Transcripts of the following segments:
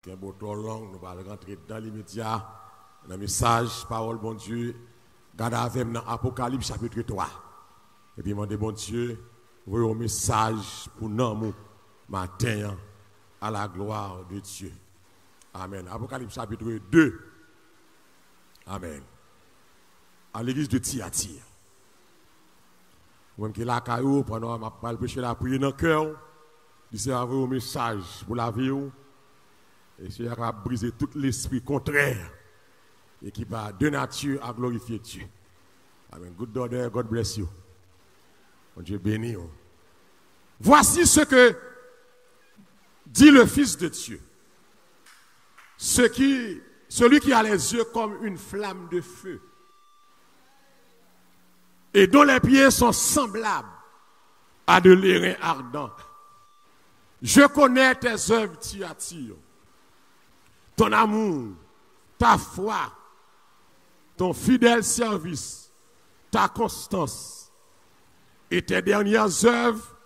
Un beau temps long, nous allons rentrer dans l'immédiat, dans le message, parole, bon Dieu, garde avec dans Apocalypse chapitre 3. Et puis, demandez, bon Dieu, voyez un message pour nous, matin, à la gloire de Dieu. Amen. Apocalypse chapitre 2. Amen. À l'église de Thyatire. Même qui la caillou, pendant que je prêcher la prière dans le cœur, il s'est envoyé un message pour la vie. Et c'est à briser tout l'esprit contraire et qui va de nature à glorifier Dieu. Amen. Good order, God bless you. Mon Dieu béni. Voici ce que dit le Fils de Dieu. Celui qui a les yeux comme une flamme de feu et dont les pieds sont semblables à de l'airain ardent. Je connais tes œuvres, Thyatire, ton amour, ta foi, ton fidèle service, ta constance et tes dernières œuvres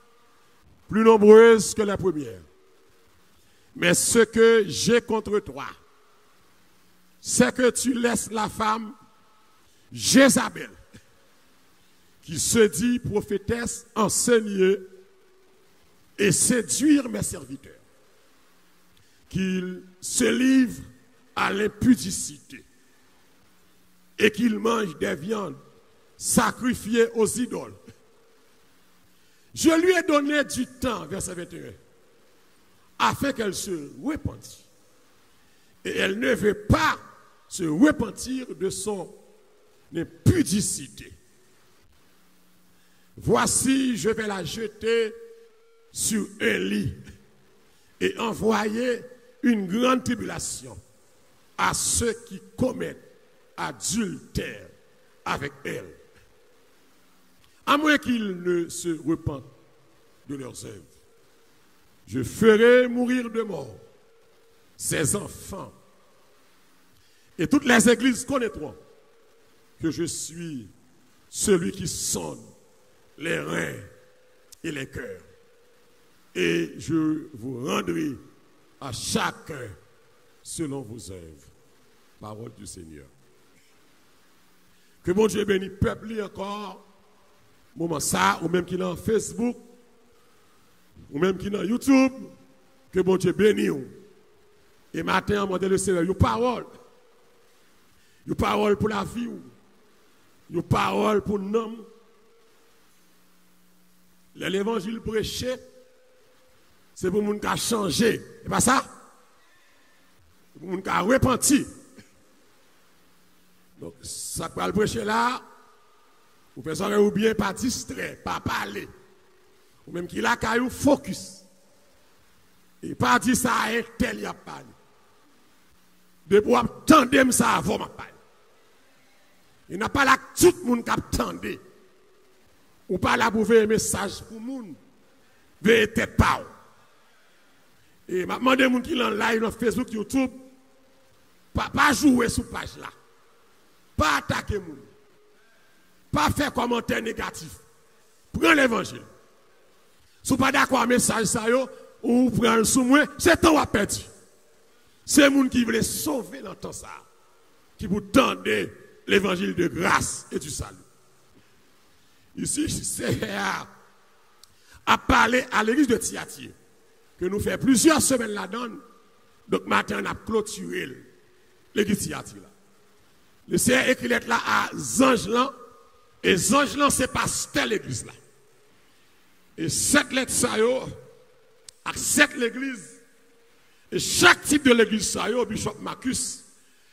plus nombreuses que les premières. Mais ce que j'ai contre toi, c'est que tu laisses la femme Jézabel, qui se dit prophétesse, enseigner et séduire mes serviteurs, qu'il se livre à l'impudicité et qu'il mange des viandes sacrifiées aux idoles. Je lui ai donné du temps, verset 21, afin qu'elle se repentisse. Et elle ne veut pas se repentir de son impudicité. Voici, je vais la jeter sur un lit et envoyer une grande tribulation à ceux qui commettent adultère avec elle, à moins qu'ils ne se repentent de leurs œuvres. Je ferai mourir de mort ses enfants, et toutes les églises connaîtront que je suis celui qui sonde les reins et les cœurs. Et je vous rendrai à chacun selon vos œuvres. Parole du Seigneur. Que bon Dieu bénisse peuple encore, moment ça, ou même qui est en Facebook, ou même qui est dans YouTube, que bon Dieu bénisse. Et matin, on demande le Seigneur, une parole pour la vie, une parole pour nous. L'évangile prêché, c'est pour les gens qui ont changé. C'est pas ça? C'est pour les gens qui ont repenti. Donc, ça peut le prêcher là, ou personne ou bien pas distrait, pas parler. Ou même qu'il a qu'à focus. Et pas dire ça à un tel y a parlé. De pour attendre ça avant ma parler. Il n'a pas là tout le monde qui attendait. Ou pas là pour faire un message pour le monde. Veuillez tête pas. Et m'a demandé aux gens qui sont en live sur Facebook, YouTube, pas jouer sur page là. Pas attaquer les gens. Pas faire commentaire négatif. Prends l'évangile. Si vous n'êtes pas d'accord avec le message, ça, ou vous prenez le sous moi, c'est temps à perdre. C'est les gens qui veulent sauver dans temps ça. Qui vous tendent l'évangile de grâce et du salut. Ici, c'est à parler à l'église de Thyatire, que nous faisons plusieurs semaines là-dedans. Donc, maintenant, on a clôturé l'église de Thyatire. Le Seigneur écrit là à Zangelan, et Zangelan, c'est pasteur l'église là. Et cette lettre, ça à cette l'église, et chaque type de l'église, ça Bishop Marcus,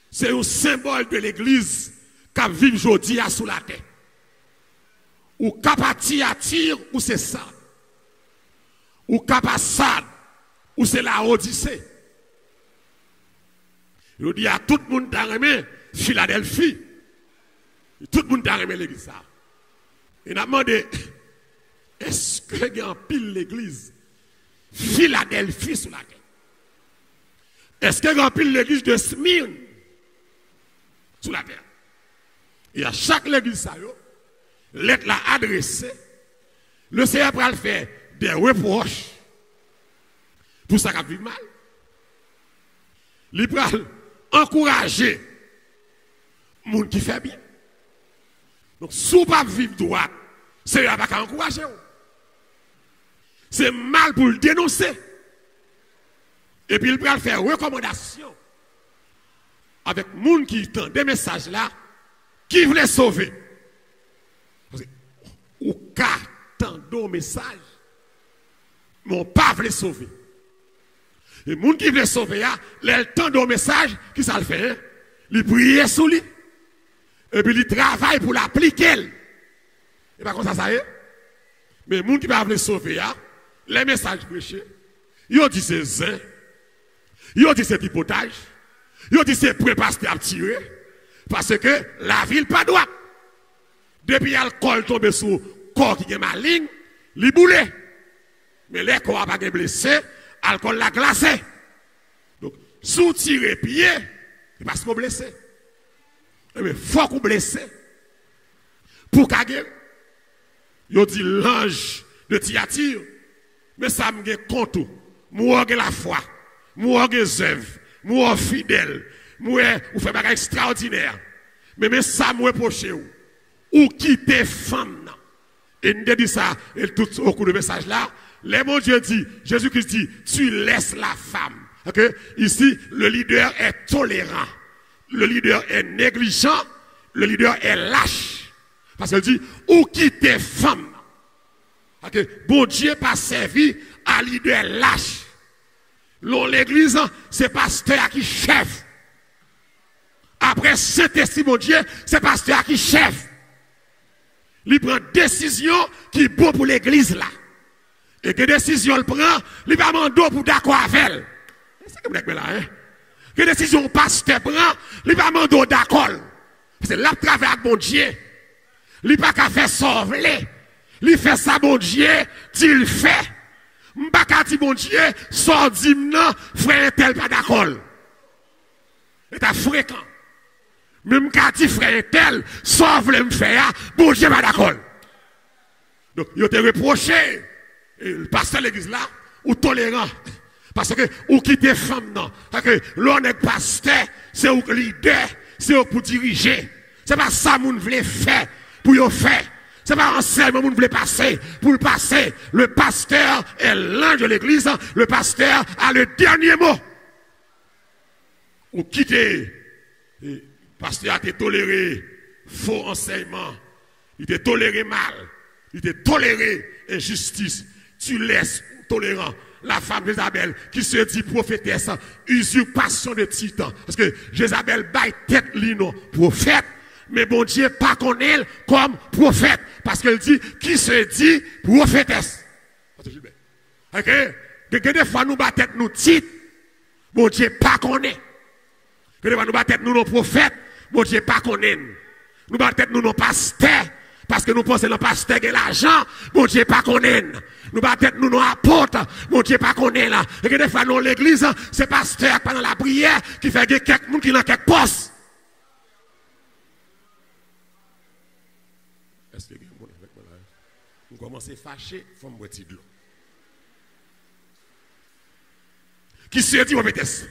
c'est un symbole de l'église qui vit aujourd'hui sous la terre. Ou capati attire, ou c'est ça. Ou capassade, ou c'est la Odyssée. Je dis à tout le monde d'arrêter Philadelphie. Tout le monde d'arrêter l'église. Et on a demandé, est-ce qu'il y a un pile l'église Philadelphie sous la terre? Est-ce qu'il y a un pile l'église de Smyrne sous la terre? Et à chaque église, ça l'être l'a adressé, le Seigneur va le faire des reproches pour ça qui vit mal. il pral encourager moun qui fait bien. Donc, si vous pas vivre droit, c'est pas encourager. C'est mal pour le dénoncer. Et puis il pral faire recommandation avec moun qui entend des messages là, qui voulait sauver. Ou ka tant de messages, mais on pas voulu sauver. Et moun qui voulait sauver, les tant de messages, qui ça le fait? Hein? Il prie sous lui. Et puis il travaille pour l'appliquer. Et pas comme ça y est. Mais moun qui va voulu sauver, les messages prêchés, ils dit c'est zin, ils dit c'est hypotage, ils dit c'est pré-pasteur à tirer, parce que la ville pas droite. Depuis l'alcool tombe sur le corps qui est maligne, il boule. Mais les corps pas blessé, l'alcool l'a glacé. Donc, sous tirer pied, c'est parce qu'on blessé. Mais il faut qu'on blesse. Pour qu'il y dit l'ange de Thyatire, mais ça me dit compte. Moi, la foi, moi, les œuvres, moi, fidèle, moi, vous faites des extraordinaire. Mais ça, moi, reproche ou quitter femme. Et nous dit ça, et tout au cours de message là, les mon Dieu dit, Jésus-Christ dit, tu laisses la femme. Okay? Ici, le leader est tolérant. Le leader est négligent. Le leader est lâche. Parce qu'il dit, ou quitter femme. Okay? Bon Dieu pas servi à leader lâche. L'église, c'est pasteur qui chef. Après Saint-Esprit, mon Dieu, c'est pasteur qui chef. Il prend décision qui est bonne pour l'église là. Et que décision il prend, il va demander pour d'accord avec elle. C'est comme ça, hein? Que décision le pasteur prend, il va demander d'accord. Parce que là, il travaille avec mon Dieu. Il n'a pas qu'à faire sauver. Il fait ça, mon Dieu, il fait. Il n'a pas qu'à dire, mon Dieu, sort d'hymne, frère tel pas d'accord. C'est fréquent. Même quand tu frère tel, sauve le me faire, bon Dieu pas d'accord. Donc, il te reproché, le pasteur de l'église là, ou tolérant. Parce que, ou quitter femme, non. Parce que, l'on est pasteur, c'est ou leader, c'est ou pour diriger. C'est pas ça, moun voulait faire, pour y faire. C'est pas enseignement, moun voulait passer, pour le passer. Le pasteur est l'ange de l'église, le pasteur a le dernier mot. Ou quitter, le pasteur a été toléré faux enseignement, il t'a toléré mal, il t'a toléré injustice. Tu laisses tolérant la femme Jézabel qui se dit prophétesse, usurpation de titan. Parce que Jézabel baille tête lino prophète, mais bon Dieu pas qu'on elle comme prophète. Parce qu'elle dit qui se dit prophétesse. Ok? Des fois nous battons nous titres, bon Dieu pas qu'on est. Que des fois nous battons nous nos prophètes, bon Dieu pas qu'on est. Nous battons nous nos pasteurs. Parce que nous pensons que le pasteur a l'argent, mon Dieu pas qu'on est. Nous battons nous nos apôtres, mon Dieu pas qu'on est là. Et que des fois dans l'église, c'est pasteur pendant la prière qui fait que quelqu'un qui dans quelques postes. Est-ce que vous avez avec moi là? Vous commencez à fâcher, il faut me retirer de l'eau. Qui se dit, prophétesse?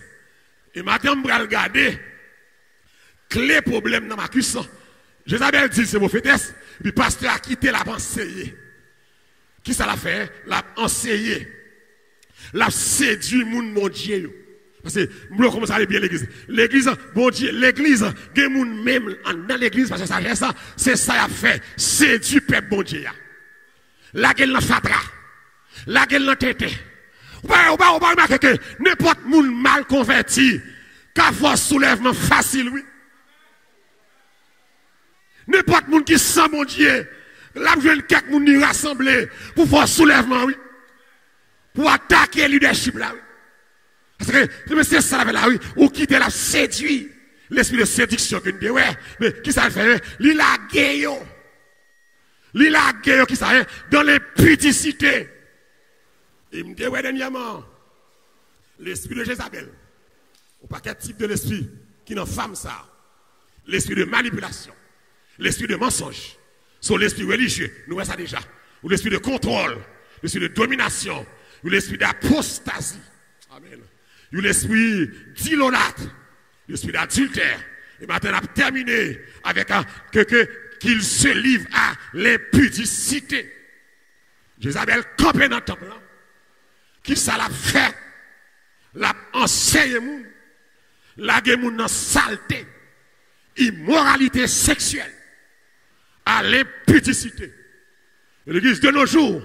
Et madame, je vais regarder, clé problème dans ma cuisson. Jézabel dit, c'est prophétesse. Puis le pasteur a quitté la pensée. Qui ça l'a fait? L'a enseigné. L'a séduit mon Dieu. Parce que nous commençons à aller bien l'église. L'église, bon Dieu, l'église, il y a moun même dans l'église, parce que ça, c'est ça a fait. Séduit peuple bon Dieu. La gueule dans fatra. La gueule dans tête. Ou pas remarquer que n'importe moun mal converti, qu'a force soulèvement facile, oui. N'importe monde qui sent mon Dieu, là, je veux quelques moun y rassembler pour faire soulèvement, oui. Pour attaquer le leadership, là, oui. Parce que, c'est ça, là, oui. Ou quitter la séduit. L'esprit de séduction, que nous dit, ouais. Mais, qui ça fait, l'il a gagné, qui ça fait, dans l'impudicité. Il me dit, ouais, dernièrement, l'esprit de Jézabel, ou pas quel type de l'esprit qui n'a femme ça, l'esprit de manipulation. L'esprit de mensonge, sur l'esprit religieux, nous voyons ça déjà. Ou l'esprit de contrôle, l'esprit de domination, ou l'esprit d'apostasie. Amen. l'esprit d'ilolâtre, l'esprit d'adultère. Et maintenant, on a terminé avec qu'il se livre à l'impudicité. Jézabel campé dans le temple. Qui ça l'a fait? L'a enseigné moun. La moun dans saleté, immoralité sexuelle, à l'impudicité. L'église de nos jours,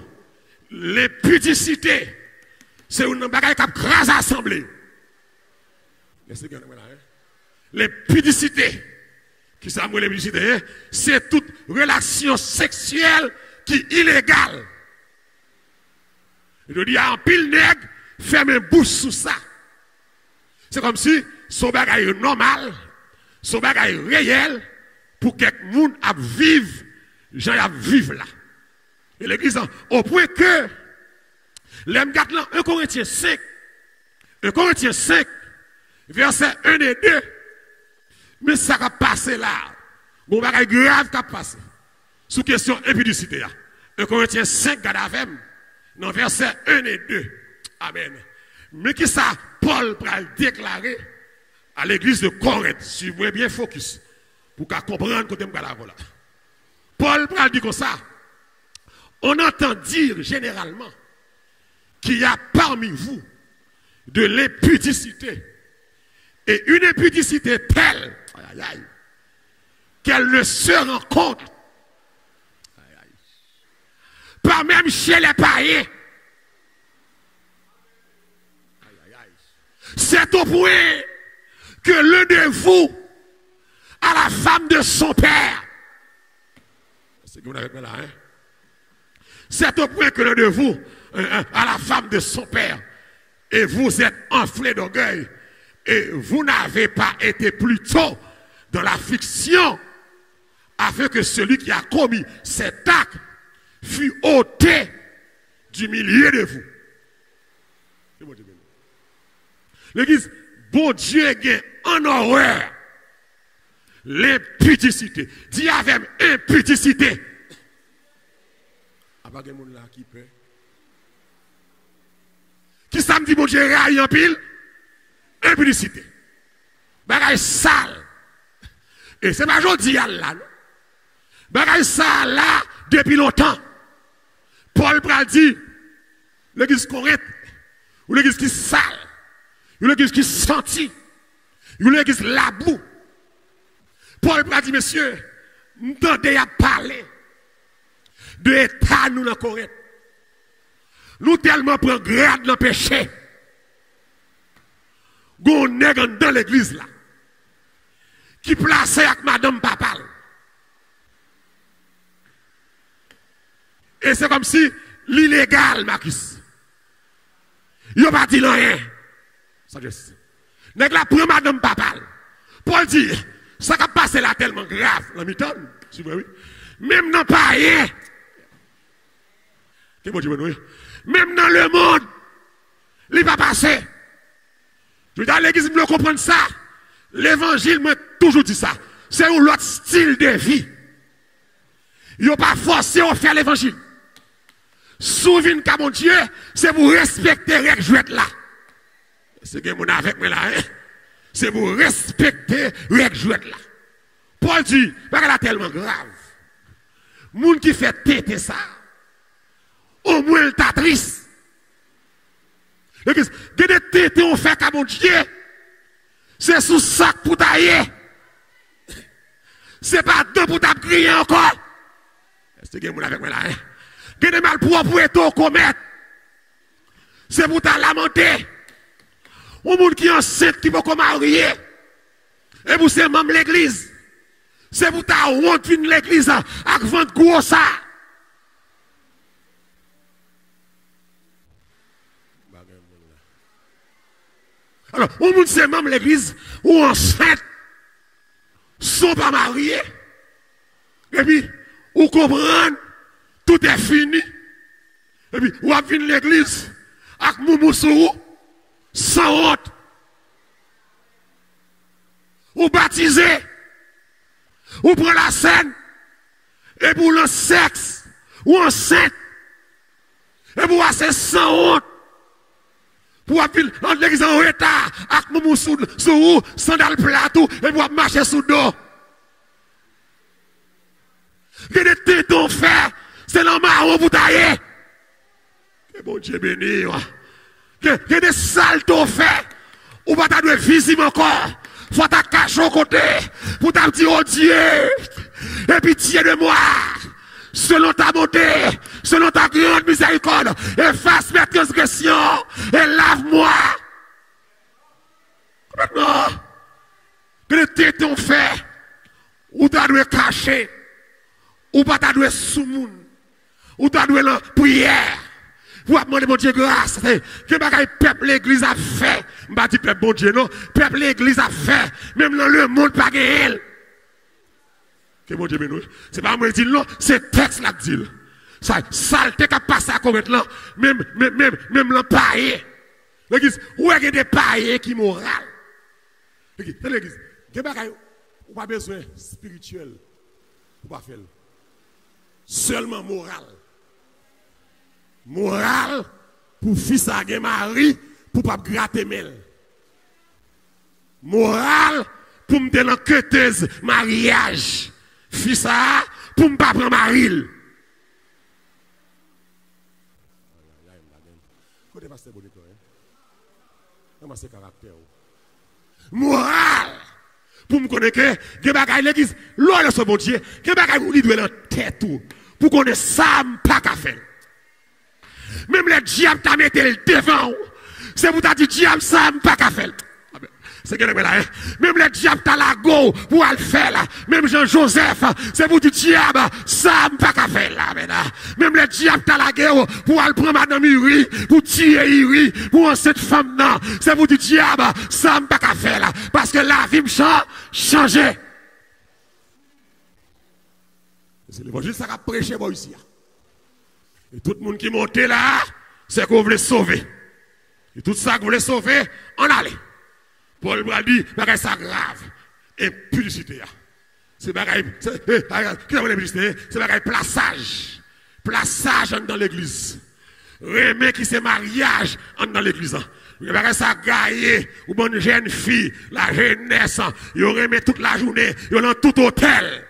l'impudicité, c'est une bagaille qui a grâce assemblée. L'impudicité, qui ça l'impudicité, c'est toute relation sexuelle qui est illégale. Je dis à un pile nègre, ferme bouche sous ça. C'est comme si son bagaille normal, son bagaille réel, pour que quelqu'un a vivre, j'en a vivre là. Et l'église, au point que, l'homme garde là, 1 Corinthiens 5, verset 1 et 2, mais ça va passer là. Bon bagaille grave qui a passé. Sous question impudicité. 1 Corinthiens 5, gadavem, dans verset 1 et 2. Amen. Mais qui ça, Paul va déclarer à l'église de Corinthe, suivez bien focus, pour qu'à comprendre que vous là. Paul va dire comme ça. On entend dire généralement qu'il y a parmi vous de l'impudicité. Et une impudicité telle qu'elle ne se rencontre pas même chez les païens. C'est au point que l'un de vous a la femme de son père. C'est au point que l'un de vous a la femme de son père. Et vous êtes enflé d'orgueil. Et vous n'avez pas été plus tôt dans l'affliction afin que celui qui a commis cet acte fût ôté du milieu de vous. L'église, bon Dieu est en horreur l'impudicité. Dis avec impudicité. Qui ça me dit bon Dieu raille en pile? Impudicité. Bagaille sale. Et c'est pas aujourd'hui là. Bagaille sale là depuis longtemps. Paul pral dit l'église correcte ou l'église qui sale. Ou l'église qui senti. Ou l'église labou. Paul pral dit monsieur, nous t'entendez à parler de l'état nous dans Corinthe. Nous tellement prenons grade dans le péché. Gon nègre dans l'église là. Qui placé avec madame Papal. Et c'est comme si l'illégal, Marcus. Il n'a pas dit rien. Nègre là prend madame Papal. Paul dit, ça qui a passé là tellement grave. La mi-temps, si vous voyez. Même dans païen. Même dans le monde, il ne va pas passer. Je veux dire, l'église me comprendre ça. L'évangile m'a toujours dit ça. C'est un autre style de vie. Il n'y a pas forcé à faire l'évangile. Souvenez qu'à mon Dieu, c'est pour respecter les règles jouettes là. C'est que mon avec moi là. Hein? C'est pour respecter les règles jouettes là. Paul dit, parce qu'elle est tellement grave. Moun qui fait têter ça. Au moins il t'a triste. L'église, il y a des tétés on fait qu'à mon Dieu. C'est sous sac pour tailler. C'est pas deux pour t'as crié encore. Est-ce que vous avez avec moi là? Il y a des mal pour être commettre. C'est pour t'as lamenté. Au monde qui est enceinte qui peut comme marier. Et vous c'est même l'église. C'est pour t'as honte fin l'église avec vente gros ça. Alors, au monde c'est même l'église ou enceinte sont pas mariés. Et puis, vous comprenez, tout est fini. Et puis, vous avez fini l'église avec Moumoussou, sans honte. Vous baptisez, vous prenez la scène, et pour le sexe, ou enceinte, et vous passez sans honte. Pour appeler l'église en retard, avec mon sous sandal plateau, et pour marcher sous dos. Que des tétons fait, c'est dans marron pour tailler. Que bon Dieu béni. Que des saltos fait, ou pas t'as de visible encore. Faut ta cacher au côté, pour t'as dit oh Dieu, et pitié de moi. Selon ta bonté, selon ta grande miséricorde, efface mes transgressions et lave-moi. Maintenant, que le téton fait, ou t'as dû cacher, ou pas t'as dû soumoun, ou t'as dû la prière, pour demander mon Dieu grâce, que bagaille peuple l'église a fait, m'a dit peuple bon Dieu non, peuple l'église a fait, même dans le monde pas gagné. Que mon Dieu bénisse. C'est pas moi qui dis non, c'est texte là qui dit. Ça, saleté qui a passé à commettre là, même le païen. L'église, où est-ce des païens qui moral? L'église, que bagaille, ou pas besoin spirituel, ou pas faire. Seulement moral. Moral, pour fils à mari, pour pas gratter mel. Moral, pour me donner quêteuse mariage. Fils ça pour ne pas prendre maril. Moral pour me connaître que bagay l'église l'on est bon Dieu que bagay ou li doit dans tête tout pour connaître ça pas qu'à faire. Même les diables t'a mettre le devant. C'est pour t'a dit diable ça pas qu'à faire. C'est que là, même les diables t'as la go pour le faire là. Même Jean-Joseph, c'est pour du diable, ça pas qu'à faire là, même les diables t'as la guerre pour aller prendre madame Uri, pour tuer Uri, pour cette femme là. C'est pour du diable, ça pas qu'à faire là. Parce que la vie me change. C'est l'évangile ça a prêché moi ici. Et tout le monde qui monte là, c'est qu'on voulait sauver. Et tout ça qu'on voulait sauver, on allait. Paul m'a dit, bagay ça grave. Impudicité. C'est bagay, c'est bagay plaçage. Plaçage dans l'église. Remé qui c'est mariage dans l'église. Bagay ça gaillé, ou bonne jeune fille, la jeunesse, ils remet toute la journée, ils ont tout hôtel.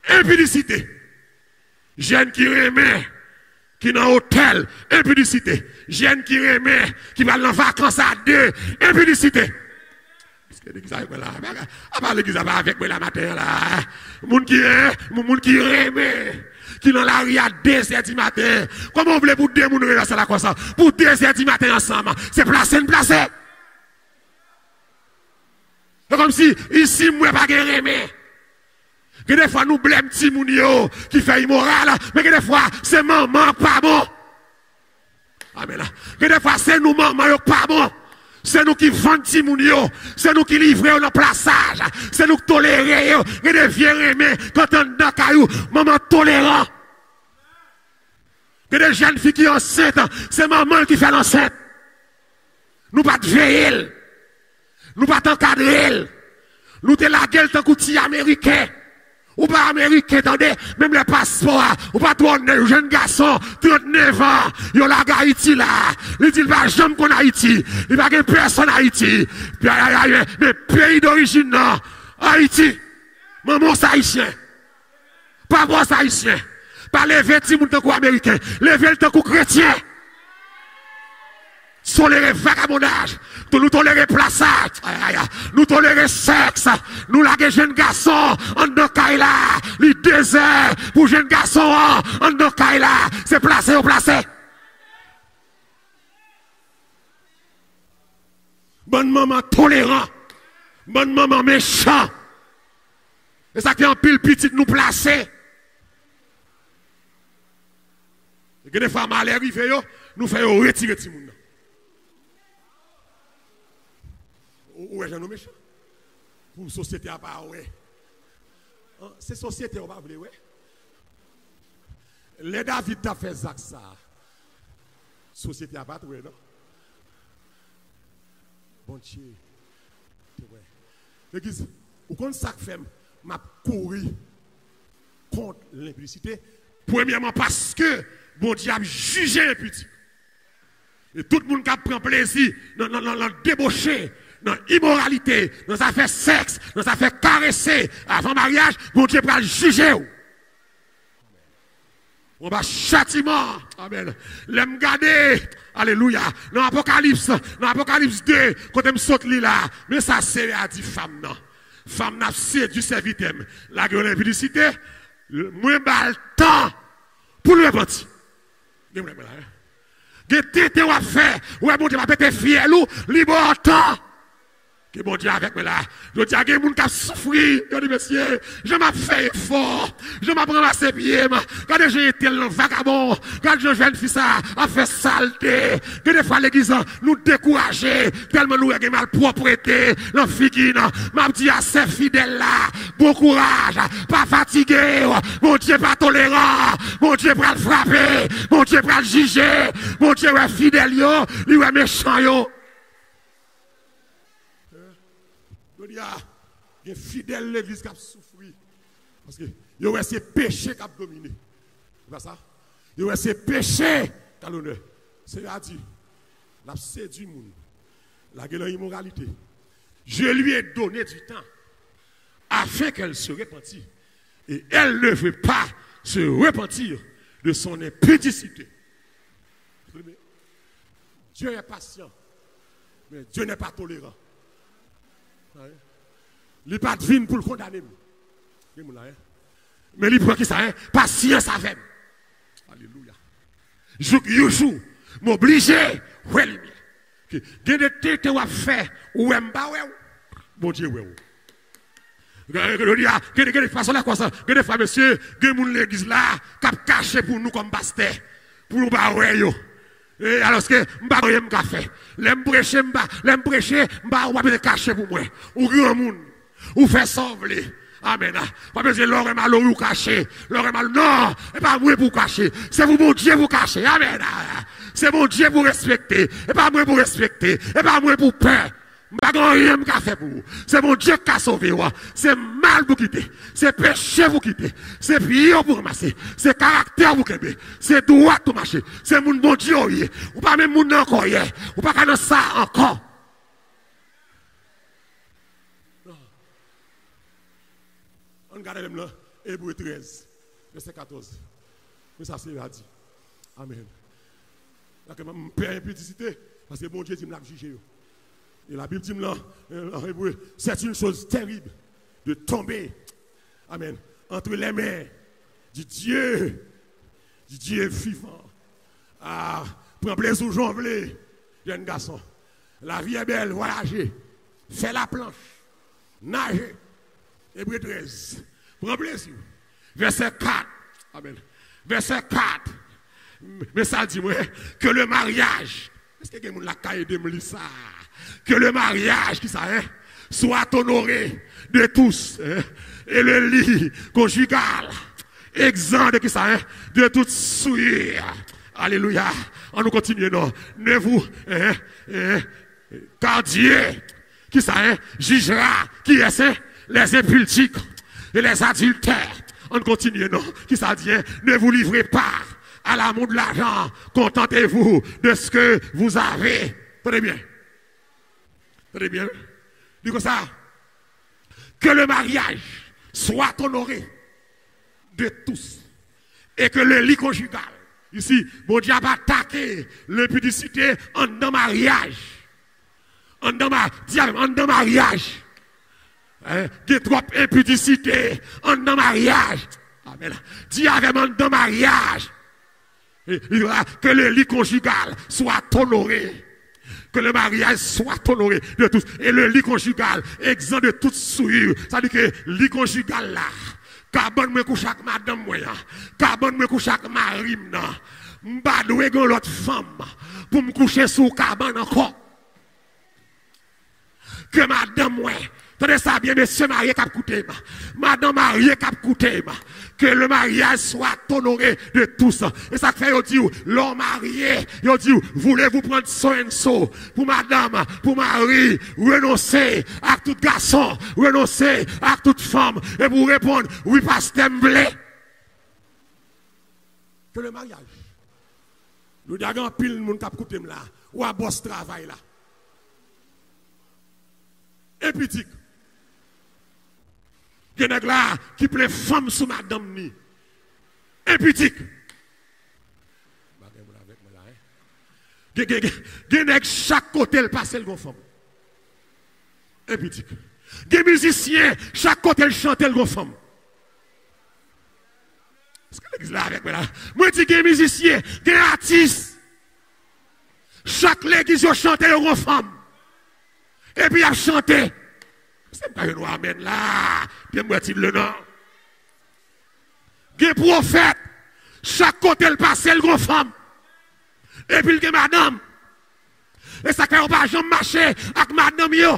Impudicité. Jeune qui remet, qui dans hôtel, impudicité. Jeune qui remet, qui va en vacances à deux, impudicité. Parce que l'église avec moi là, à part l'église avec moi la matin là, moun qui remet, qui dans la rue à 2h du matin. Comment on voulait pour deux moun remettre ça là comme ça? Pour 2h du matin ensemble, c'est placé. C'est comme si ici moi pas de remet. Que des fois nous blâmons petit moun yo qui fait immoral, mais que des fois c'est maman pas bon. Amen. Que des fois c'est nous maman yo pas bon. C'est nous qui vendons petit moun yo, c'est nous qui livrons le plaçage, c'est nous qui tolérons. Que des vieux remè quand on dans caillou, maman tolérant. Que des jeunes filles qui sont enceintes, c'est maman qui fait l'enceinte. Nous pas de veiller. Nous pas t'encadrer. Nous te la gueule tant qu'outil américain. Ou pas américain, attendez, même le passeport, ou pas trop jeune garçon, 39 ans, yon la Haïti là, il dit pas jamais qu'on Haïti, il va pas personne Haïti, mais pays d'origine non, Haïti, maman c'est haïtien, papa c'est haïtien, pas lever petit monde tant qu'américain, lever le tant que chrétien. Tolérer vagabondage, nous tolérer plaçage, nous tolérer sexe, nous la jeunes garçons en dokaïla, les déserts pour jeunes garçons en dokaïla, c'est placé ou placé. Bonne maman tolérant, bonne maman méchant. Et ça qui en pile petite nous placer. Et que des fois mal arrivé, nous faisons retirer tout le monde. Où est-ce que nous méchants? Pour la société à part, ouais. C'est société, on va pas ouais. Les David t'a fait ça. Société à part, ouais, non? Bon Dieu. Ouais. L'église, ou quand ça fait, m'a couru contre l'impudicité, Premièrement, parce que bon Dieu a jugé impudique. Et tout le monde qui prend plaisir dans le débauché, dans l'immoralité, dans l'affaire sexe, dans l'affaire caresser avant mariage, bon Dieu va le juger. On va châtiment. Amen. L'aime garder. Alléluia. Dans Apocalypse 2, quand on saute là, mais ça c'est à dire femme non. Femme n'a séduit serviteur. La gueule l'impudicité, moins bas le temps pour le repentir. Qu'est-ce qu'on va faire? Ouais, bon Dieu va péter fier ou libre temps. Que bon Dieu avec moi là. Je dis à des gens qui ont souffert. Je dis, monsieur, je m'ai fait effort. Je m'ai pris ses pieds. Quand j'ai été le vagabond, quand je jeune fils a fait saleté, que des fois l'église nous décourager, tellement nous avons mal propreté, la figure, m'a dit à ces fidèles là, bon courage, pas fatigué, mon Dieu pas tolérant, mon Dieu pas le frapper, mon Dieu pas le juger, mon Dieu est fidèle, lui est méchant, yo. Il y a fidèle l'église qui a souffert. Parce que il y a ces péchés qui ont dominé. C'est pas ça? Il y a ces péchés qui ont l'honneur. C'est-à-dire, la séduit le monde. La gueule immoralité. Je lui ai donné du temps afin qu'elle se repentisse. Et elle ne veut pas se repentir de son impudicité. Dieu est patient, mais Dieu n'est pas tolérant. Il n'est pas divin pour le condamner. Mais il prend qui ça? Patience avec. Alléluia. Je m'oblige. Ouais, lumière. Il y a des têtes à faire. Ou m'ba ouais. Bon Dieu, ouais. Il y a des façons là, quoi ça. Il y a des fois, monsieur, il y a des gens l'église là, qui ont caché pour nous comme pasteur. Pour nous, bah ouais, yo. Et alors que m'ba rien m'ka fait. L'aime prêcher, m'ba ou pas cacher pour moi. Ou grand monde. Ou fait sauver. Amen. Pas besoin de l'or et mal ou cacher. L'or et mal, non. Et pas moi pour cacher. C'est vous, mon Dieu, vous cacher. Amen. C'est mon Dieu pour respecter. Et pas moi pour respecter. Et pas moi pour peur. M'ba rien m'ka fait pour vous. C'est mon Dieu qui a sauvé. C'est mal pour quitter. C'est péché pour quitter. C'est pire pour ramasser. C'est caractère pour quitter. C'est droit pour marcher. C'est mon bon Dieu. Ou pas même mon encore. Ou pas qu'à ça encore. On regarde là, Hébreu 13, verset 14. Mais ça c'est dit. Amen. Donc, je perds impudicité parce que mon Dieu dit que je vais juger. Et la Bible dit là, en hébreu, c'est une chose terrible de tomber, amen, entre les mains du Dieu vivant. Ah, prends plaisir au jonglé, jeune garçon. La vie est belle, voyager, fais la planche, nager. Hébreu 13, prends plaisir. Verset 4, amen. Verset 4, mais ça dit moi que le mariage, est-ce que quelqu'un l'a caillé de me ça? Que le mariage, qui ça, soit honoré de tous, et le lit conjugal, exempt de qui ça, de toute souillure. Alléluia. On nous continue, non. Ne vous, car Dieu, qui ça, jugera, qui est les impulsiques et les adultères. On continue, non. Qui ça dit, ne vous livrez pas à l'amour de l'argent. Contentez-vous de ce que vous avez. Très bien. Très bien. Du coup ça, que le mariage soit honoré de tous et que le lit conjugal, ici, bon Dieu va attaquer l'impudicité en dans mariage. En dans mariage. Il y a trop impudicité en dans mariage. Amen. Dis avec en dans mariage. Que le lit conjugal soit honoré. Que le mariage soit honoré de tous. Et le lit conjugal, exempt de toute souillure. Ça veut dire que le lit conjugal là, carbone me couche avec madame moyen, carbone me couche avec mari, m'ba doué l'autre femme pour me coucher sous carbone encore. Que madame moyen, tenez ça bien, monsieur marié qui a coûté, madame marié qui a coûté, que le mariage soit honoré de tous. Et ça fait, il dit, l'homme marié, il dit, voulez-vous prendre soin de ça pour madame, pour mari, renoncer à tout garçon, renoncer à toute femme, et pour répondre, oui, pasteur m'blé. que le mariage. Nous avons pile de monde qui a coupé là, ou à boss travail là. Et petit. Il y a des là qui plaît femme sous madame ni. Et petit. Il y a chaque côté le passe le gon femme. Et petit. Il y a des musiciens, chaque côté le chante le gon femme. Est-ce que l'église là avec moi là? Moi je dis qu'il y a des musiciens, des artistes. Chaque l'église ils chante le gon femme. Et puis il a chanté. C'est pas un amen là. Bien moi dit le nom. Des prophètes, chaque côté le passe le gon femme. Et puis il y a madame. Et ça fait pas jamais marcher avec madame yo.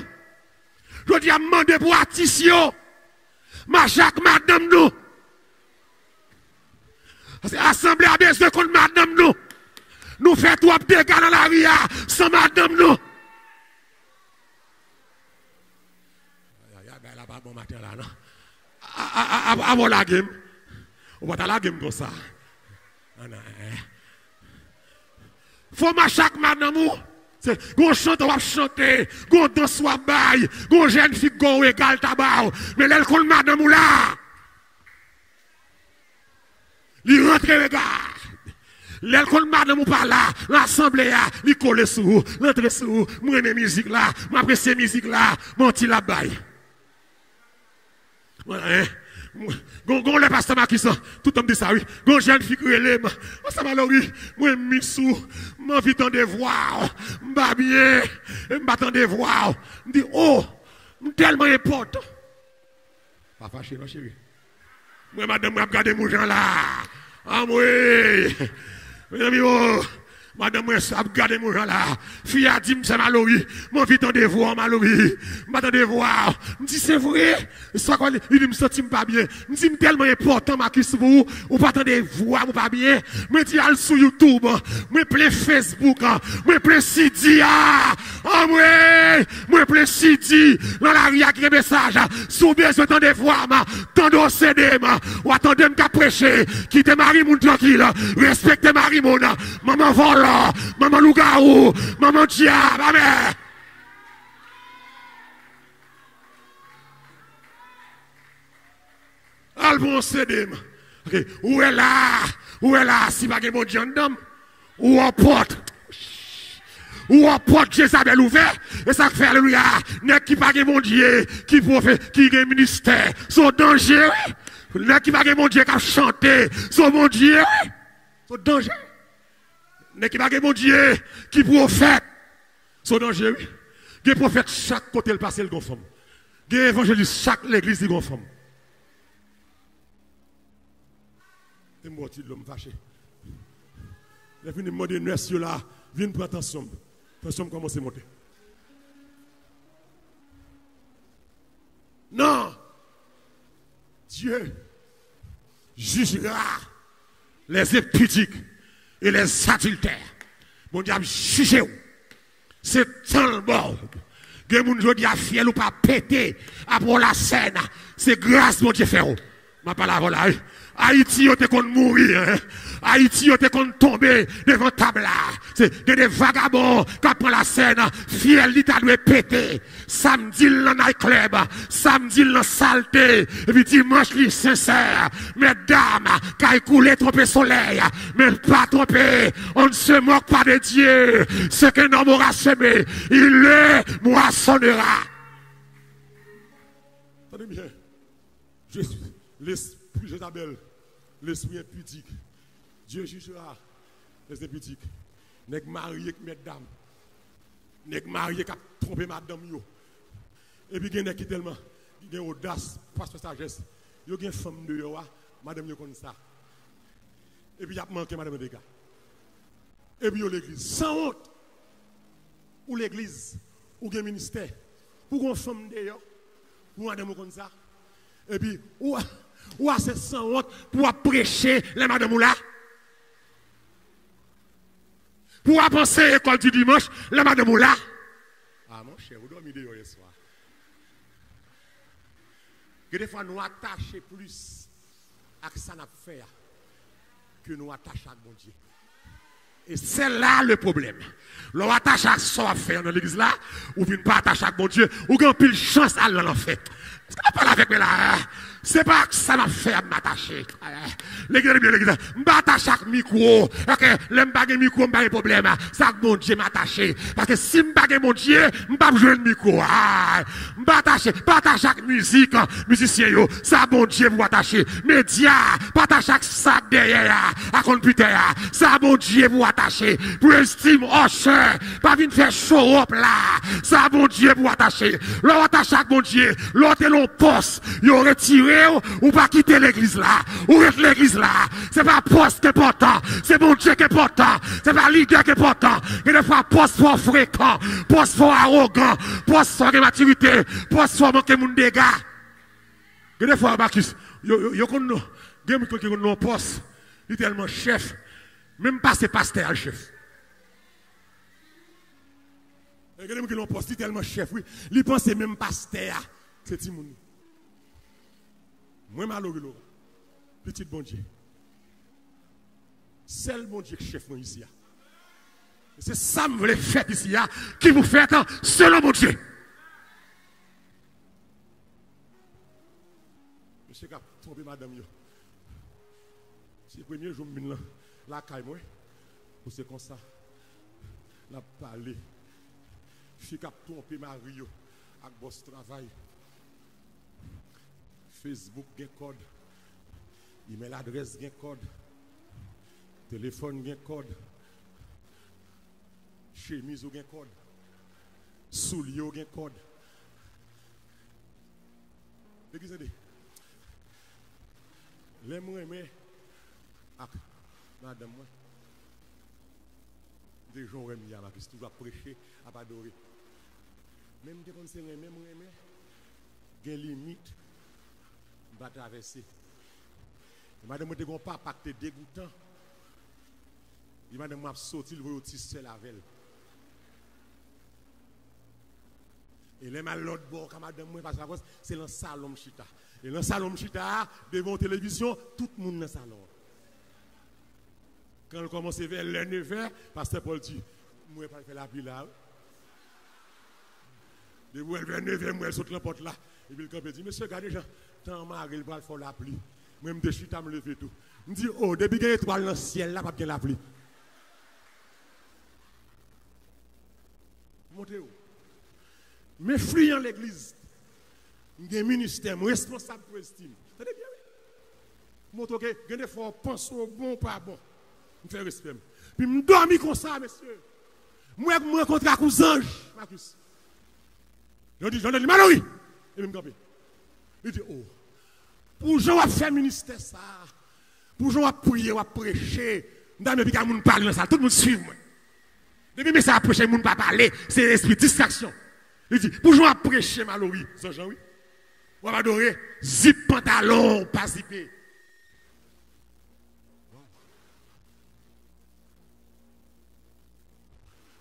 Je dis à demander pour artiste yo. Marcher avec madame nous. Parce que l'assemblée a besoin contre madame nous. Nous faisons trop de dégâts dans la vie sans madame nous. Il n'y a pas bon matin là, non? Avant la game. On va la game comme ça. Faut marcher avec madame nous. Gon chante, on va chanter. Gon danse, on va bailler. Gon jeune fille, gon égal tabac. Mais l'elle qu'on madame ou là. Il rentre, regarde. L'elle qu'on madame ou pas là. L'assemblée là. Il colle sous. L'entre sous. Moi, mes musiques là. M'apprécie musique là. Mon petit la baille. Voilà, hein. Gon le pasteur Makissa, tout le monde dit ça, oui. Gon jeune fille qui ça va oui. Moi, missou, m'envie de devoir, m'ba bien, m'attend de voir. M'dit, oh, tellement important. Pas fâché, non, chérie. Moi, madame, m'a regardé mon gens là. Ah, moi, oh. Madame, moi, ça regarde mon gens là. Fille a dit, c'est Maloui. Mon vie t'en devoir, Maloui. M'attend de voir. Me dit, c'est vrai. Soit quoi, il dit, me senti pas bien. Me dit, tellement important, ma kiss vous. Ou pas t'en devoir, ou pas bien. Me dit, al sur YouTube. Me plein Facebook. Me plein CD. Ah, moi, plein CD. Dans la ria qui message. Sous besoin t'en devoir, tant de CD, ou attendez m'ka prêcher. Quittez Marie moun tranquille. Respectez Marie moun. Maman vole. Maman loup-garou, maman diable, ma mère. Albon CD. Okay. Où est là, si pas de mon Dieu, ou en porte. Ou en porte Jézabel ouvert, et ça fait alléluia. N'est qui pas de mon Dieu, qui prophète, qui est ministère, son danger, n'est qui pas de mon Dieu, qui a chanté, son mon Dieu, son danger. N'est qui pas mon Dieu qui prophète. Son danger, oui. Des prophètes chaque côté le passé le gonfemme. Des évangélistes chaque l'église le gonfemme. C'est moi qui l'homme fâché. Les fini de messieurs là, viens prendre attention. Attention commence à monter. Non. Dieu jugera les impudiques et les adultères. Mon diable, jugez-vous. C'est tant le bord. Que mon Dieu dit à fiel ou pas péter après la scène. C'est grâce, mon Dieu, fait. Ma parole là. Haïti, on te qu'on mourir. Haïti, on te qu'on tomber devant table là. C'est des vagabonds qui prennent la scène. Fiel, il t'a dû péter. Samedi, dans le club. Samedi, dans la saleté. Et puis dimanche, il est sincère. Mesdames, qui a écoulé tromper soleil. Mais pas tromper. On ne se moque pas de Dieu. Ce qu'un homme aura semé, il le moissonnera. Attendez bien. L'esprit Jézabel, l'esprit impudique. Dieu jugera les impudiques. N'est marié avec mesdames. N'est marié qui a trompé madame yo. Et puis il y a qui tellement, il y a audace, pas de sagesse. Il y a une femme de yo, madame yo comme ça. Et puis il y a manqué madame de gars. Et puis il y a l'église. Sans honte. Ou l'église, ou le ministère. Pour une femme de yo, pour madame comme ça. Et puis, ou c'est sans honte pour prêcher les madame là. Pour penser l'école du dimanche, les madame là. Ah mon cher, vous dormez de hier soir. Que des fois nous attachons plus à ce que ça n'a fait. que nous attachons à bon Dieu. Et c'est là le problème. L'on attache à ce qu'on fait dans l'église là, ou ne pas attacher à bon Dieu, ou qu'on pile chance à l'enfer. Ce qu'on parle avec moi là, c'est pas que ça m'a fait m'attacher. L'église, je m'attache à micro. Ok, le m'bagé micro, m'bagé problème. Ça que mon Dieu m'attaché. Parce que si m'bagé mon Dieu, m'bagé jouer le micro. M'attacher, pas attacher à musique, musicien yo. Ça bon Dieu vous attacher. Média, pas attacher à ça derrière, à computer. Ça bon Dieu vous attacher. Pour estime, oh cher, pas venir faire show up là. Ça bon Dieu vous attacher. L'on attache à bon Dieu, l'autre est l'on poste. Yo retiré ou pas quitter l'église là. Ou reste l'église là. C'est pas poste qui est important. C'est bon Dieu qui est important. C'est pas leader qui est important. Et des fois, poste fort fréquent, poste fort arrogant, poste fort de maturité, poste fort manquer mon dégâts. Et des fois, Marcus, yo connaît, il y a un poste, littéralement chef, même pas c'est pasteur chef. Il y a un poste, littéralement chef, oui. Il pense même pasteur, c'est Timoun. Moi, malheureux, petit bon Dieu. C'est le bon Dieu qui chef ici. C'est ça que vous voulez faire ici, qui vous fait selon mon Dieu. Monsieur Cap, trompé madame. C'est le premier jour que je la caille, pour c'est comme ça. La parler. Monsieur Cap, trompé Mario avec boss travail. Facebook gen code, email adresse gen code, téléphone gen code, chemise gen code, soulier gen code. Regardez, les moi mais madame moi, des gens aiment bien la piste, toujours prêcher, à pas adorer. Même des conseils même gen limite. Va traverser. Madame, vous n'avez pas pacté dégoûtant. Madame, m'a sorti le voyou tissé la velle. Et les mal l'autre bord, quand madame, c'est dans le salon chita. Et dans le salon chita, devant la télévision, tout le monde dans le salon. Quand on commence vers le 9h, pasteur Paul dit, moi, je ne vais pas faire la pluie là. De vous, vers 9h, moi, je saute la porte là. Et puis le campé dit, monsieur, regardez, tant marre, il va faire la pluie. Moi, je me chute à me lever tout. Je me dis, oh, depuis qu'il y a une étoile dans le ciel, là, pas bien la pluie. Montez où? Mais fuyant l'église, j'ai un ministère, responsable pour l'estime. Vous savez bien, oui? Montre que des fois, on pense au bon, pas bon. Je fais respect. Puis, je dormis comme ça, monsieur. Moi, je me rencontre avec un ange, Marcus. Je dis, j'en ai dit, Mallory. Et même campé. Il dit, oh, pour gens qui faire ministère ça, pour gens qui prier, qui prêcher, depuis que les gens parlent dans ça, tout le monde suit moi. Depuis que ça prêcher, les gens ne parlent pas parler, c'est l'esprit de distraction. Il dit, pour gens qui prêcher, Mallory, c'est Jean, oui. On va adorer, zip pantalon, pas zippé.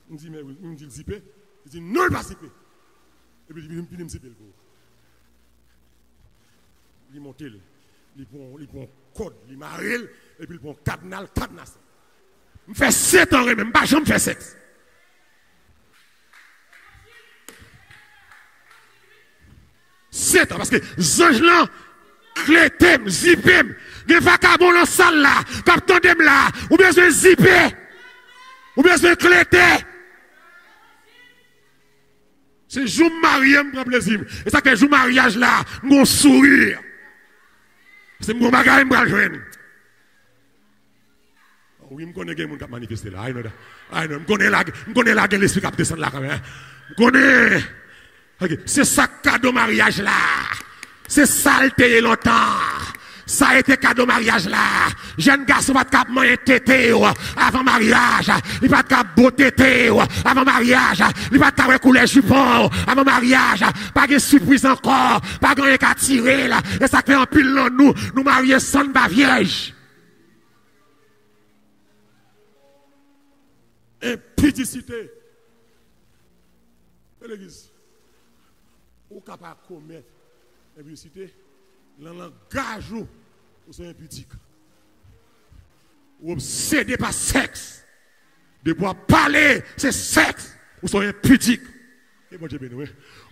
Il me dit, mais il me dit zippé. Il dit, non, pas zippé. Et puis il me zippé le cours. Il monte, il prend code, il marre, et puis il prend cadenas. Je fais 7 ans, même pas, je me fais 7. C'est parce que les là, clétem, zipem, des vagabonds dans la salle là, captain dem là, ou bien se zipper, ou bien se cléter. C'est jour mariage, me prend plaisir. Et ça que jour mariage là, mon sourire. C'est mon bagage, me prend joindre. Oui, je connais quelqu'un qui a manifesté là. Je connais la gueule l'esprit qui a descendu là quand même. Je connais. C'est ça cadeau mariage là. C'est ça le payer longtemps. Ça a été cadeau mariage là. Jeune garçon va te cap manger tété avant mariage. Il va te cap beau tété avant mariage. Il va te cap couler jupon avant mariage. Pas de surprise encore. Pas de rien qu'à tirer là. Et ça fait un pile dans nous. Nous marier sans ba vierge. Impudicité. L'église. Ou capable de commettre impudicité, dans le langage ou c'est impudique. ou obsédé par sexe, de pouvoir parler, c'est sexe, ou sont impudiques.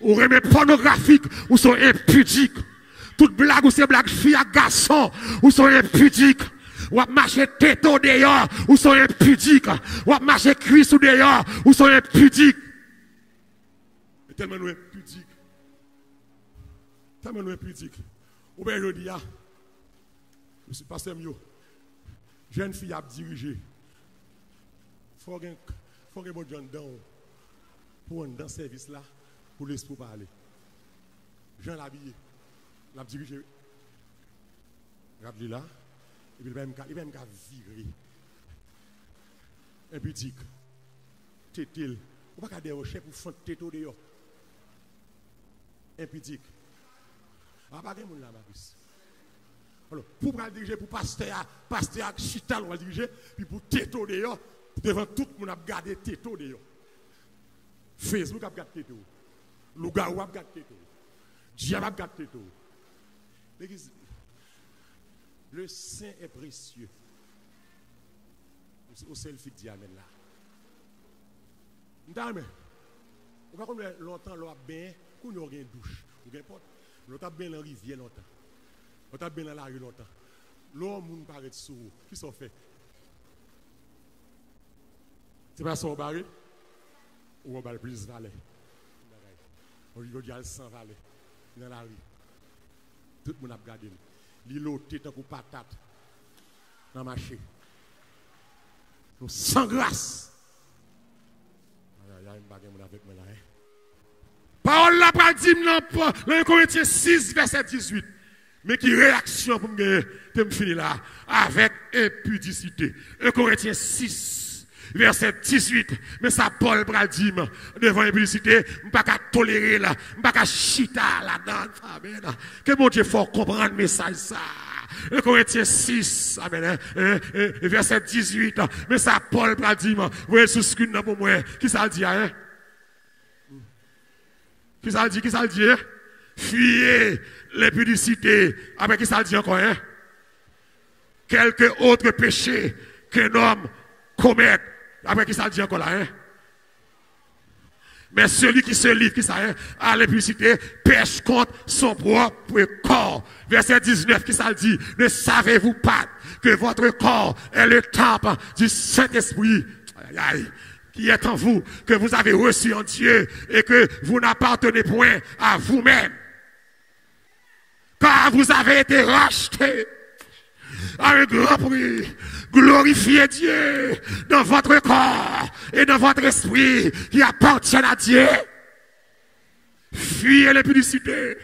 Ou remet pornographique, ou sont impudiques. Toute blague ou c'est blague fille à garçon, ou sont impudiques. Ou à marcher tête dehors, ou sont impudiques. Ou à marcher cuisse ou dehors, ou sont impudiques. Et tellement nous impudiques. Tellement nous impudiques. Ou bien je dis, je suis pasteur Mio. Jeune fille à diriger. Il faut que bon John dans pour un dans service là pour l'esprit parler. Jean l'habillé, l'a dirigé. Regarde là et puis il va me virer. Impudique. Tétil. Ou pas des recherches pour faire této dehors. Impudique. Ah pas de monde là ma puce. Alors, pour diriger, pour pasteur Chital, on va diriger, puis pour této dehors, devant tout le monde a gardé této dehors. Facebook a gardé této. Lougaou a gardé této. Diable a gardé této. L'église, le Saint est précieux. Au selfie dit Amen là. N'tame. On va comme longtemps, l'eau a bien, qu'on a une douche, ou bien porte. L'eau a bien dans la rivière longtemps. On t'a bien dans la rue longtemps. L'homme paraît sous. Qui s'en fait? C'est pas son barré? Ou on va plus valet? On dit qu'il y a 100 valets dans la rue. Tout le monde a regardé. L'îlot, tête pour patate. Dans le marché. Nous sans grâce. Il y a une bagarre avec moi là. Parole la pas dit dans 1 Corinthiens 6, verset 18. Mais qui réaction pour me finir là avec impudicité. 1 Corinthiens 6, verset 18. Mais ça, Paul dit devant impudicité, je ne peux pas tolérer là, je ne peux pas chita là-dedans. Amen. Que mon Dieu faut comprendre le message ça. 1 Corinthiens 6, amen, verset 18. Mais ça, Paul dit, vous voyez sous ce que pour moi, qui ça dit, hein? Qui ça dit, hein? Fuyez l'impudicité. Après, qui ça dit encore, hein? Quelque autre péché qu'un homme commet. Après, qui ça dit encore là, hein? Mais celui qui se livre, qui ça, hein, à l'impudicité, pêche contre son propre corps. Verset 19, qui ça dit? Ne savez-vous pas que votre corps est le temple du Saint-Esprit? Aïe, aïe. Qui est en vous, que vous avez reçu en Dieu et que vous n'appartenez point à vous-même. Car vous avez été rachetés à un grand prix. Glorifiez Dieu dans votre corps et dans votre esprit qui appartiennent à Dieu. Fuyez l'impudicité.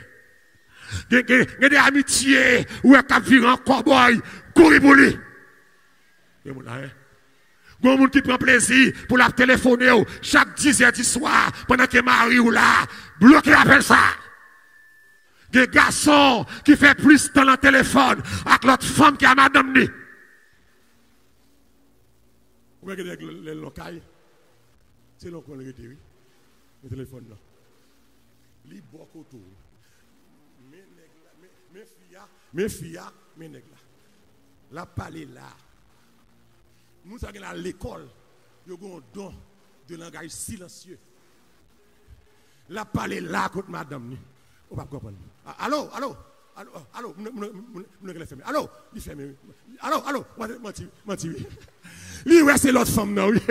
Il y a des amitiés où un cap virant cowboy, courir pour lui. Il y a des gens qui prend plaisir pour la téléphoner chaque 10h du soir pendant que Marie ou là, bloquer l'appel ça. Des garçons qui fait plus dans le téléphone avec l'autre femme qui a madame ni. Vous voyez que les locaux, c'est là qu'on le retire. Le téléphone là. Les beaucoup autour. Mes filles, mes nègres là. La parler là. Nous sommes à l'école. Nous avons un don de langage silencieux. La parler là contre madame. On va comprendre. Allô, allô, allô, allô, allô, il ferme. Allô, menti. Lui, ouais, c'est l'autre femme, non, oui.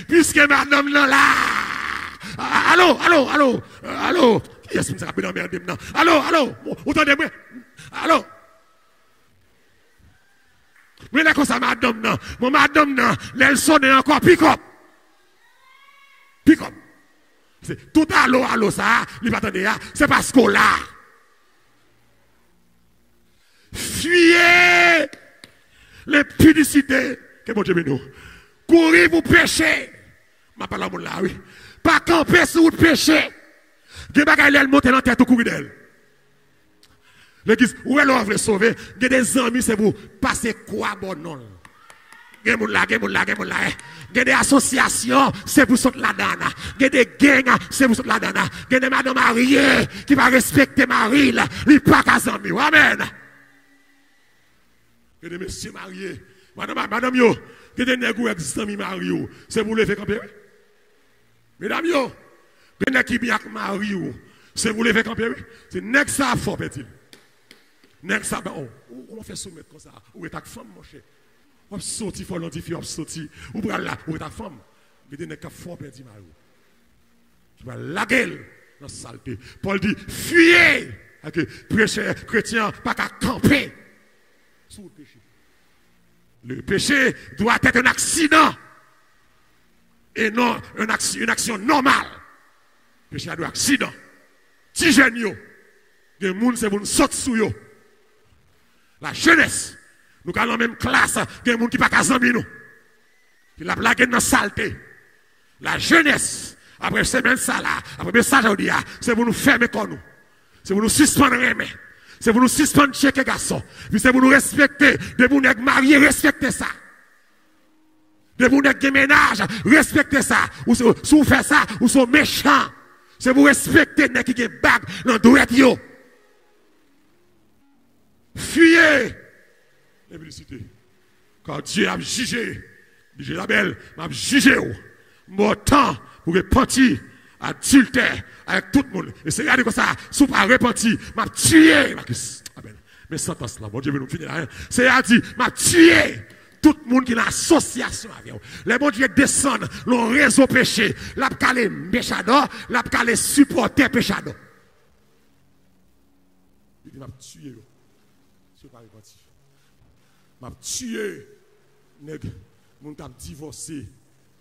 Puisque madame là. Allô. Yes, nous avons emmerdé maintenant. Allô, vous entendez-moi? Allô. Mais là, comme ça, madame, non. Mon madame, non. Elle sonne encore, pick-up. C'est tout allô, ça. Il va attendre, c'est parce qu'on l'a. Fuyez l'impudicité. Que bon Dieu nous. Courir pour pécher. Ma parole à là, oui. Pas camper sur le péché. Que bagaille elle monte dans la tête au courir d'elle. L'église, où elle veut sauver, il y a des amis, c'est pour passer quoi bon non. Il y a des associations, c'est pour sauter la dana. Il y a des gangs, c'est pour sauter la dana. Il y a des madame mariées qui va respecter Marie, il n'y a pas qu'à amis. Amen. Il y a des messieurs mariés Madame yo, que des nègres existants mi Mario, c'est pour lever camper. Mesdames yo, que nèg qui bien Mario, c'est pour lever camper. C'est nèg ça fort petit. Nèg ça on fait soumettre comme ça. Ou est ta femme mon cher. On sorti faut l'identifier, on sorti. Ou bral là, ou est ta femme. Que des nèg qui fort petit Mario. Tu vas la gueule dans saleté. Paul dit fuyez. Que prêcher chrétien pas qu'à camper sous le péché. Le péché doit être un accident et non une action normale. Le péché a un accident. Si jeune yo, des gens c'est pour sortir sous yo. La jeunesse, nous allons dans la même classe, des gens qui pas qu'à zambi nous. Qui la blague dans saleté. La jeunesse, après semaine ça là, après message aujourd'hui, c'est pour nous fermer comme nous. C'est pour nous suspendre les mains. C'est pour nous suspendre checker garçon. Puis c'est pour nous respecter. De vous nèg mariés, respectez ça. De vous nèg ménage, respectez ça. Ou si vous faites ça, ou sont méchants. C'est pour respecter nèg qui bague dans douette yo. Fuyez l'impudicité. Quand Dieu a jugé, Isabelle m'a jugé. Mon temps pour repentir. Adultère avec tout le monde. Et c'est regardez comme ça, sous pas repenti, m'a tué. Mais sentence là, bon Dieu veut nous finir là. C'est à dire, m'a tué tout le monde qui est en association avec vous. Les bon Dieu descendent, l'on réseau péché, l'a calé méchador, l'a calé supporter péchador. Il dit, m'a tué. C'est pas repenti. M'a tué. Nèg, moun t'a divorcé,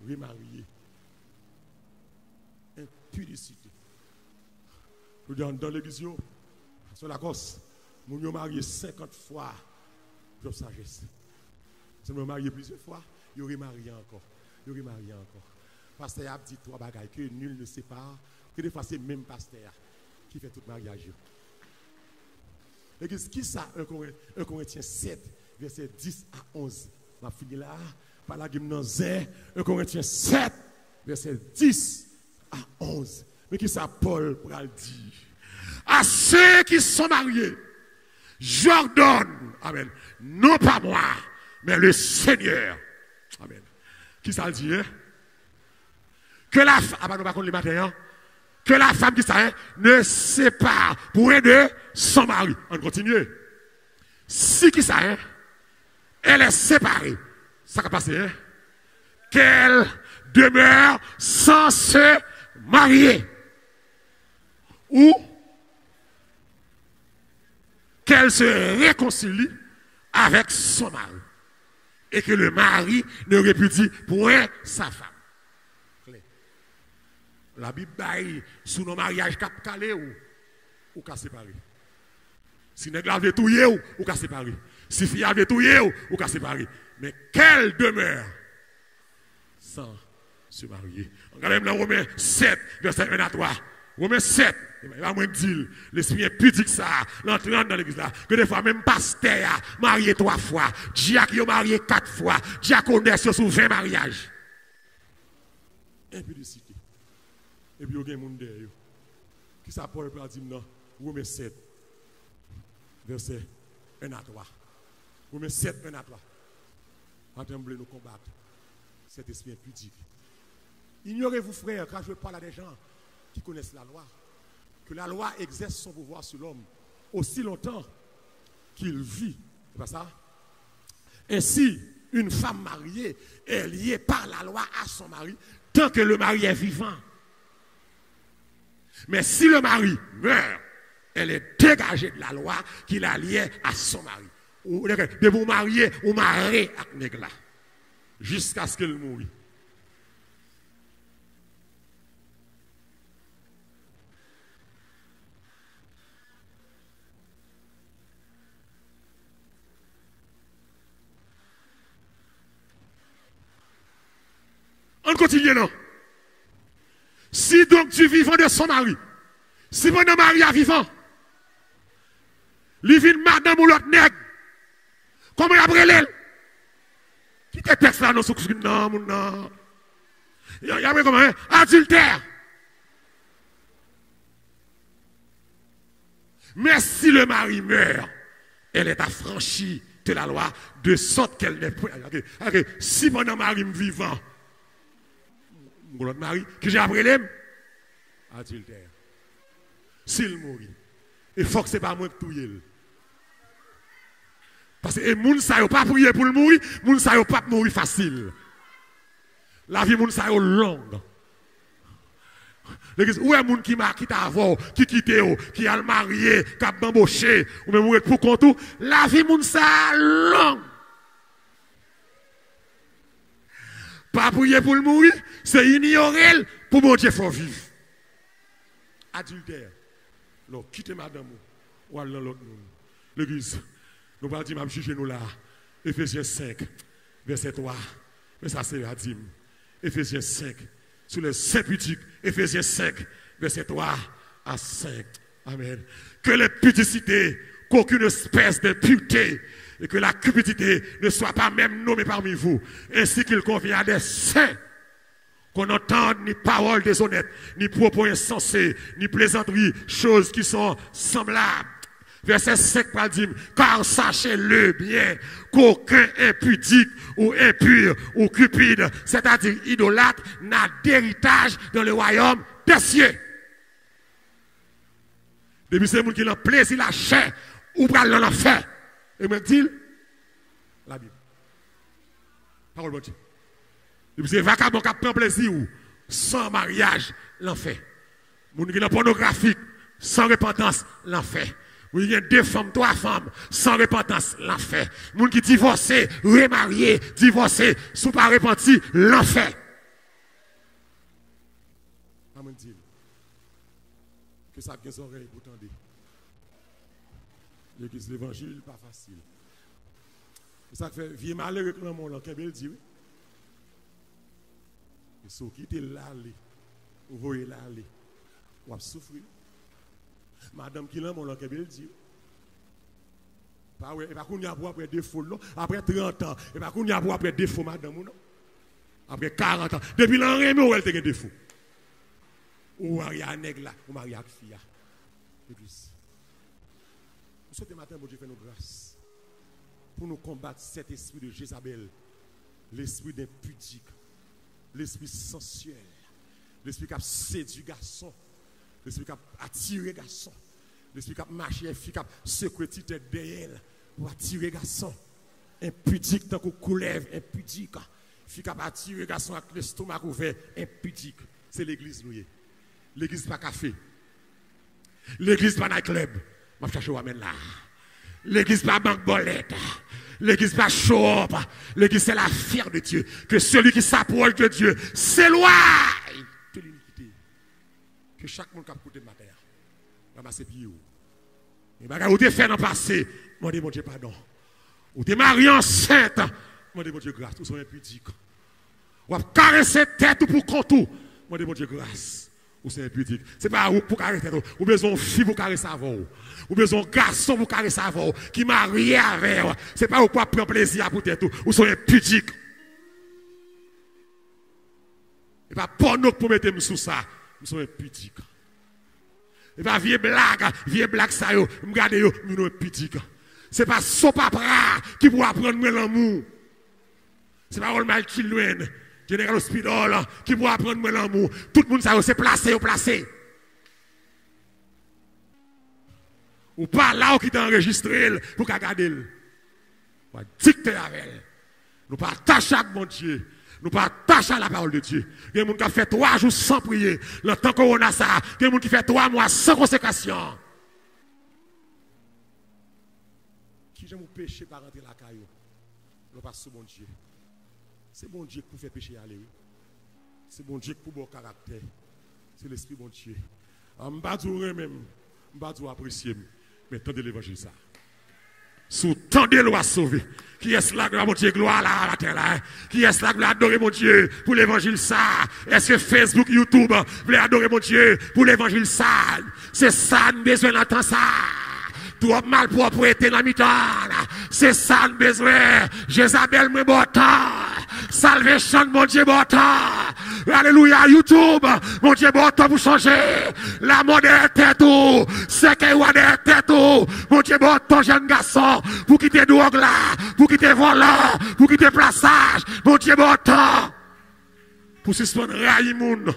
remarié. Impudicité. Dans l'église, sur la Corse, nous sommes mariés 50 fois pour sagesse. Si nous sommes mariés plusieurs fois, il y aurait marié encore. Pasteur a dit trois bagailles que nul ne sépare, que des fois c'est même pasteur qui fait tout mariage. L'église, qui ça 1 Corinthiens 7, verset 10 à 11. On va finir là, par la gymnase 1 Corinthiens 7, verset 10 à 11. Mais qui ça Paul pour le dire? À ceux qui sont mariés, j'ordonne, amen, non pas moi, mais le Seigneur. Amen. Qui ça le dit? Hein? Que la femme, que la femme qui ça, hein, ne sépare pour aider son mari. On continue. Si qui ça, hein, elle est séparée, ça va passer, hein? Qu'elle demeure sans se marier. Ou qu'elle se réconcilie avec son mari. Et que le mari ne répudie point sa femme. La Bible baille sous nos mariages cap calé ou qu'à séparer. Si nèg la veut touyer ou qu'à séparer. Si fille veut touyer ou qu'à séparer. Mais qu'elle demeure sans se marier. Regardez dans Romains 7, verset 1 à 3. Romains 7, il va moins dire, l'esprit impudique ça, l'entrant dans l'église là, que des fois même pasteur a marié 3 fois, diacre a marié 4 fois, diaconesse sur 20 mariages. Impudicité. Et puis il y a des gens derrière. Qui ça Paul peut dire non? Romains 7, verset 1 à 3. Romains 7, 1 à 3. Attendez nous combattre cet esprit impudique. Ignorez-vous, frères, quand je parle à des gens qui connaissent la loi, que la loi exerce son pouvoir sur l'homme aussi longtemps qu'il vit. C'est pas ça? Ainsi, une femme mariée est liée par la loi à son mari tant que le mari est vivant. Mais si le mari meurt, elle est dégagée de la loi qui la liée à son mari. Ou de vous marier ou marier avec nègre jusqu'à ce qu'elle mouille. On continue, non? Si donc tu vivant de son mari, si mon mari est vivant, il vient madame ou l'autre nègre, comment il a brûlé? Qui te texte là, non, non. Il y a comment, hein? Adultère. Mais si le mari meurt, elle est affranchie de la loi, de sorte qu'elle n'est point. Si mon mari vivant, mon mari, que j'ai appris l'aime, adultère. S'il mourit, il faut que ce n'est pas moi qui touille. Parce que les gens ne savent pas prier pour le mourir, les gens ne savent pas mourir facile. La vie, les gens savent longue. L'église, où est le monde qui m'a quitté avant, qui quitte, qui a marié, qui a embauché, ou même mourir pour compte, la vie, les gens savent longue. Pas prier pour le mourir, c'est ignorer pour mon Dieu faut vivre. Adultère. Donc, quittez madame ou allez dans l'autre monde. L'église, nous allons dire, juger nous là. Ephésiens 5, verset 3. Mais ça, c'est la dîme. Ephésiens 5, sur les 5 pudiques. Ephésiens 5, verset 3 à 5. Amen. Que les pudicités, qu'aucune espèce de pureté, et que la cupidité ne soit pas même nommée parmi vous, ainsi qu'il convient à des saints. Qu'on n'entende ni paroles déshonnêtes, ni propos insensés, ni plaisanteries, choses qui sont semblables. Verset 5 par dit, car sachez-le bien, qu'aucun impudique ou impur ou cupide, c'est-à-dire idolâtre, n'a d'héritage dans le royaume des cieux. Depuis c'est le monde qui a plaisir la chair, ou pral dans l'enfer. Et me dit la Bible. Parole de Dieu. Depuis c'est vacabon qui prend plaisir sans mariage, l'enfer. Moun qui est pornographique, sans repentance, l'enfer. Moun qui a 2 femmes, 3 femmes, sans repentance, l'enfer. Moun qui divorcé, remarié, divorcé, sous pas repenti, l'enfer. Amen dit. Que ça a des oreilles pour tendre. L'église de l'évangile, pas facile. Ça fait vieux malheureux que le monde, là, qu'est-ce qu'il dit? Et ceux qui étaient là, vous voyez là, vous souffrir. Madame qui l'a, mon là, qu'est-ce qu'il dit? Et pas qu'on y a pour après défaut, non? Après 30 ans, et pas qu'on y a pour après défaut, madame, non? Après 40 ans. Depuis l'an remet, où elle te défaut? Ou marié à nègre là, ou marié à fille. L'église. Nous souhaitons matin, bon Dieu, fait nos grâces pour nous combattre cet esprit de Jézabel, l'esprit d'impudique, l'esprit sensuel, l'esprit qui a séduit garçon, l'esprit qui a attiré garçon, l'esprit qui a marché fille, qui a secoué tête derrière pour attirer garçon, impudique tant qu'on coulève, impudique, fille qui a attiré garçon avec l'estomac ouvert, impudique. C'est l'église, nous. L'église pas café, l'église pas night club. Je vais chercher où amène là. L'église pas banque bolette. L'église pas show up. L'église c'est la fière de Dieu. Que celui qui s'approche de Dieu s'éloigne de l'iniquité. Que chaque monde qui a écouté de ma terre ramasse ses pieds. Et bagarre où tu fait dans le passé, demandez mon Dieu pardon. Ou tu marié enceinte, demandez mon Dieu grâce. Ou sont impudiques. Ou caresser tête pour contour, demandez mon Dieu grâce. Ou c'est impudique. Ce n'est pas pour caresser tête. Ou besoin de fille pour caresser avant. Ou besoin de garçon pour caresser avant. Qui marie avec. Ce n'est pas pour prendre plaisir pour tête. Ou sont impudiques. Et pas pour nous pour mettre sous ça. Nous sommes impudiques. Et pas vieux blague ça yo. Regardez yo, nous sommes impudiques. Ce n'est pas son papa qui pourra prendre l'amour. Ce n'est pas le mal qui loin. Général Hospital qui pourra prendre l'amour. Tout le monde ça c'est placé ou placé. Ou pas là où qui t'a enregistré pour garder. Ou dicter avec elle. Nous pas attacher à mon Dieu. Nous pas attacher à la parole de Dieu. Il y a des gens qui fait 3 jours sans prier. Le temps qu'on a ça, il y a des gens qui fait 3 mois sans consécration. Qui j'aime pécher par rentrer la caillou. Nous pas sous mon Dieu. C'est bon Dieu qui fait pécher aller. C'est bon Dieu qui pour bon caractère. C'est l'esprit bon Dieu. Je ne vais pas dire même, je ne vais pas apprécier, mais tendez l'évangile ça. Sous tendez le à sauver. Qui est là, gloire mon Dieu, gloire là, la terre là. Qui est là, gloire adorer mon Dieu pour l'évangile ça. Est-ce que Facebook, YouTube, voulez adorer mon Dieu pour l'évangile ça? C'est ça, nous besoin d'entendre ça. Trop mal propreté dans mi-temps. C'est ça, nous besoin. Jézabel, moi, bon temps. Salvation, mon Dieu, bon temps. Alléluia, YouTube, mon Dieu, bon temps pour changer. La monnaie tête tout. C'est qu'il y a des têtes tout. Mon Dieu, bon temps, jeune garçon, pour quitter drogue là, pour quitter volant, pour quitter plaçage. Mon Dieu, bon temps. Pour suspendre Raïmoun.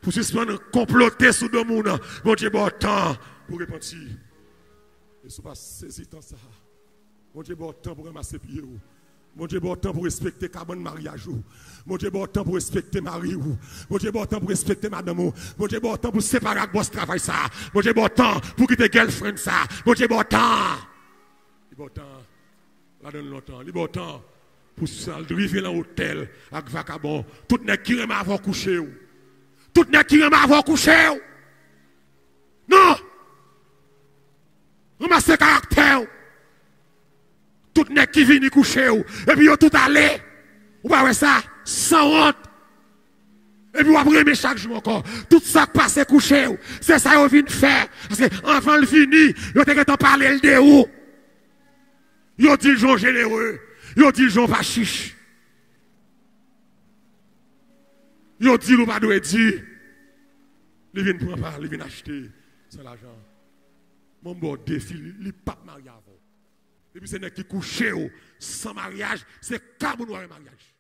Pour suspendre comploter sous le monde. Mon Dieu, bon temps. Pour repentir. Et ce n'est pas saisi tant ça. Mon Dieu, bon temps pour ramasser pieds. Mon Dieu, bon temps pour respecter carbone mariage. Mon Dieu, bon temps pour respecter mari. Mon Dieu, bon temps pour respecter madame. Mon Dieu, bon temps pour séparer avec boss travail ça. Mon Dieu, bon temps pour quitter girlfriend ça. Mon Dieu, bon temps. Bon temps. La donne longtemps. Bon temps pour arriver dans l'hôtel avec vacabon. Tout n'est qui aime avoir couché. Tout n'est qui aime avoir couché. Non. Ramassez caractère. Tout n'est qui vient coucher. Et puis, tout allé. Vous voyez ça? Sans honte. Et puis, vous apprenez chaque jour encore. Tout ça passe coucher. C'est ça que vous venez faire. Parce que, avant le fini, vous avez parlé de où? Vous dit le gens généreux. Vous dit le gens pas chiche. Vous dit le pas de dire. Ils viennent prendre part, ils viennent acheter. C'est l'argent. Mon bon défi, il n'est pas marié avant. Et puis c'est qui couché sans mariage, c'est carbone noir mariage.